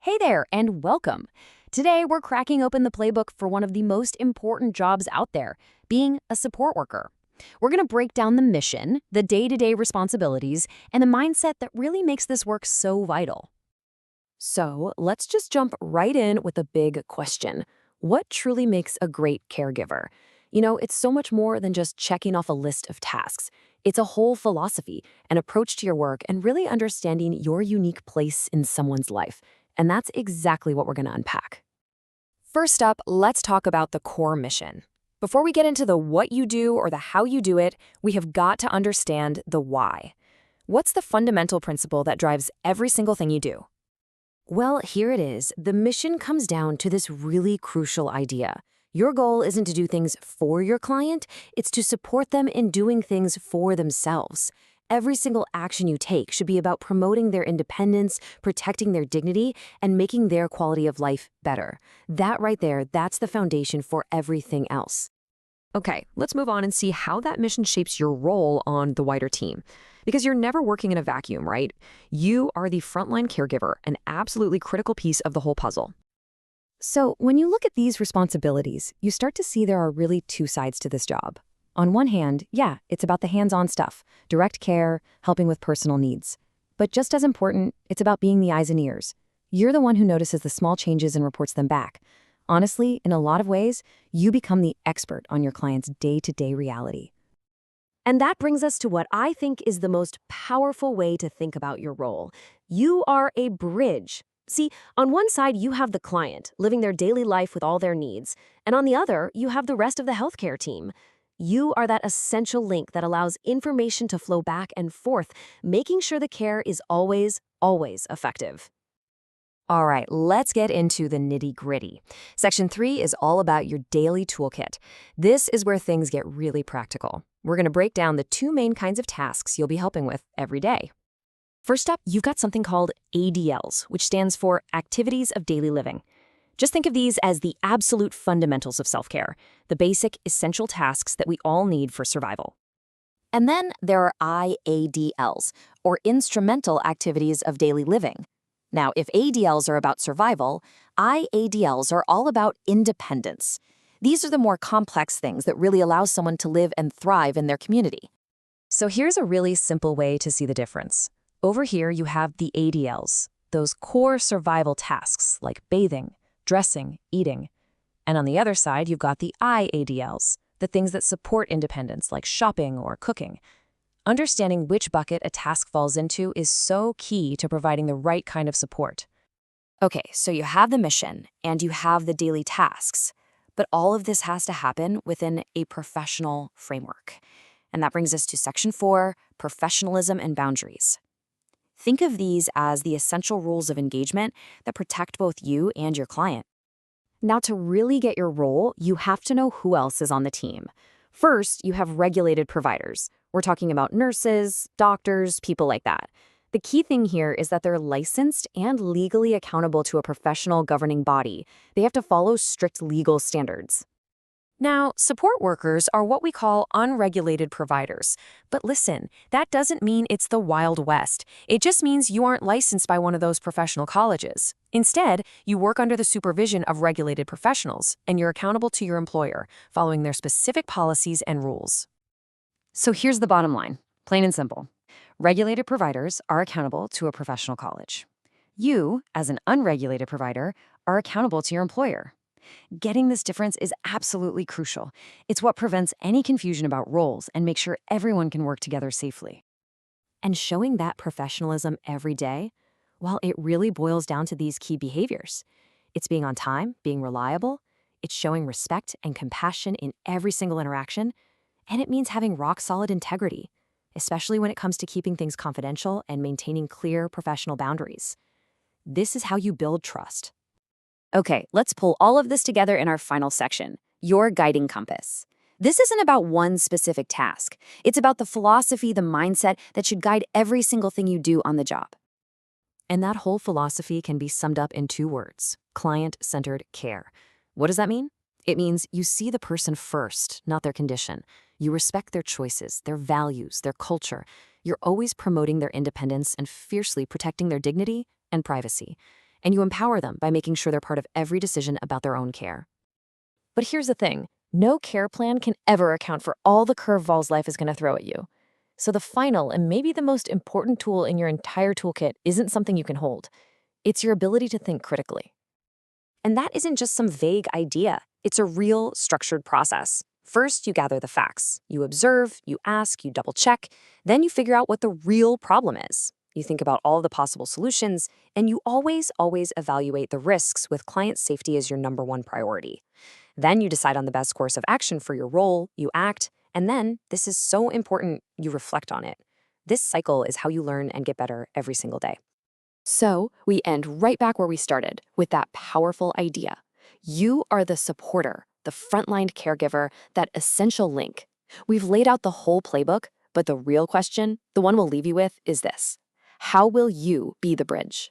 Hey there, and welcome. Today, we're cracking open the playbook for one of the most important jobs out there, being a support worker. We're going to break down the mission, the day-to-day responsibilities, and the mindset that really makes this work so vital. So, let's just jump right in with a big question. What truly makes a great caregiver? It's so much more than just checking off a list of tasks. It's a whole philosophy, an approach to your work, and really understanding your unique place in someone's life. And that's exactly what we're going to unpack. First up, let's talk about the core mission. Before we get into the what you do or the how you do it, we have got to understand the why. What's the fundamental principle that drives every single thing you do? Well, here it is. The mission comes down to this really crucial idea. Your goal isn't to do things for your client, it's to support them in doing things for themselves. Every single action you take should be about promoting their independence, protecting their dignity, and making their quality of life better. That right there, that's the foundation for everything else. Okay, let's move on and see how that mission shapes your role on the wider team. Because you're never working in a vacuum, right? You are the frontline caregiver, an absolutely critical piece of the whole puzzle. So, when you look at these responsibilities, you start to see there are really two sides to this job. On one hand, yeah, it's about the hands-on stuff, direct care, helping with personal needs. But just as important, it's about being the eyes and ears. You're the one who notices the small changes and reports them back. Honestly, in a lot of ways, you become the expert on your client's day-to-day reality. And that brings us to what I think is the most powerful way to think about your role. You are a bridge. See, on one side, you have the client, living their daily life with all their needs, and on the other, you have the rest of the healthcare team. You are that essential link that allows information to flow back and forth, making sure the care is always, always effective. All right, let's get into the nitty-gritty. Section 3 is all about your daily toolkit. This is where things get really practical. We're going to break down the two main kinds of tasks you'll be helping with every day. First up, you've got something called ADLs, which stands for Activities of Daily Living. Just think of these as the absolute fundamentals of self-care, the basic, essential tasks that we all need for survival. And then there are IADLs, or Instrumental Activities of Daily Living. Now, if ADLs are about survival, IADLs are all about independence. These are the more complex things that really allow someone to live and thrive in their community. So here's a really simple way to see the difference. Over here, you have the ADLs, those core survival tasks like bathing, dressing, eating. And on the other side, you've got the IADLs, the things that support independence like shopping or cooking. Understanding which bucket a task falls into is so key to providing the right kind of support. Okay, so you have the mission and you have the daily tasks, but all of this has to happen within a professional framework. And that brings us to Section 4, Professionalism and Boundaries. Think of these as the essential rules of engagement that protect both you and your client. Now, to really get your role, you have to know who else is on the team. First, you have regulated providers. We're talking about nurses, doctors, people like that. The key thing here is that they're licensed and legally accountable to a professional governing body. They have to follow strict legal standards. Now, support workers are what we call unregulated providers. But listen, that doesn't mean it's the Wild West. It just means you aren't licensed by one of those professional colleges. Instead, you work under the supervision of regulated professionals, and you're accountable to your employer, following their specific policies and rules. So here's the bottom line, plain and simple. Regulated providers are accountable to a professional college. You, as an unregulated provider, are accountable to your employer. Getting this difference is absolutely crucial. It's what prevents any confusion about roles and makes sure everyone can work together safely. And showing that professionalism every day, well, it really boils down to these key behaviors. It's being on time, being reliable, it's showing respect and compassion in every single interaction, and it means having rock-solid integrity, especially when it comes to keeping things confidential and maintaining clear professional boundaries. This is how you build trust. Okay, let's pull all of this together in our final section, your guiding compass. This isn't about one specific task. It's about the philosophy, the mindset that should guide every single thing you do on the job. And that whole philosophy can be summed up in two words, client-centered care. What does that mean? It means you see the person first, not their condition. You respect their choices, their values, their culture. You're always promoting their independence and fiercely protecting their dignity and privacy. and you empower them by making sure they're part of every decision about their own care. But here's the thing, no care plan can ever account for all the curveballs life is going to throw at you. So the final and maybe the most important tool in your entire toolkit isn't something you can hold. It's your ability to think critically. And that isn't just some vague idea. It's a real, structured process. First, you gather the facts. You observe, you ask, you double-check. Then you figure out what the real problem is. You think about all the possible solutions, and you always evaluate the risks with client safety as your number one priority. Then you decide on the best course of action for your role, you act, and then, this is so important, you reflect on it. This cycle is how you learn and get better every single day. So, we end right back where we started, with that powerful idea. You are the supporter, the frontline caregiver, that essential link. We've laid out the whole playbook, but the real question, the one we'll leave you with, is this: how will you be the bridge?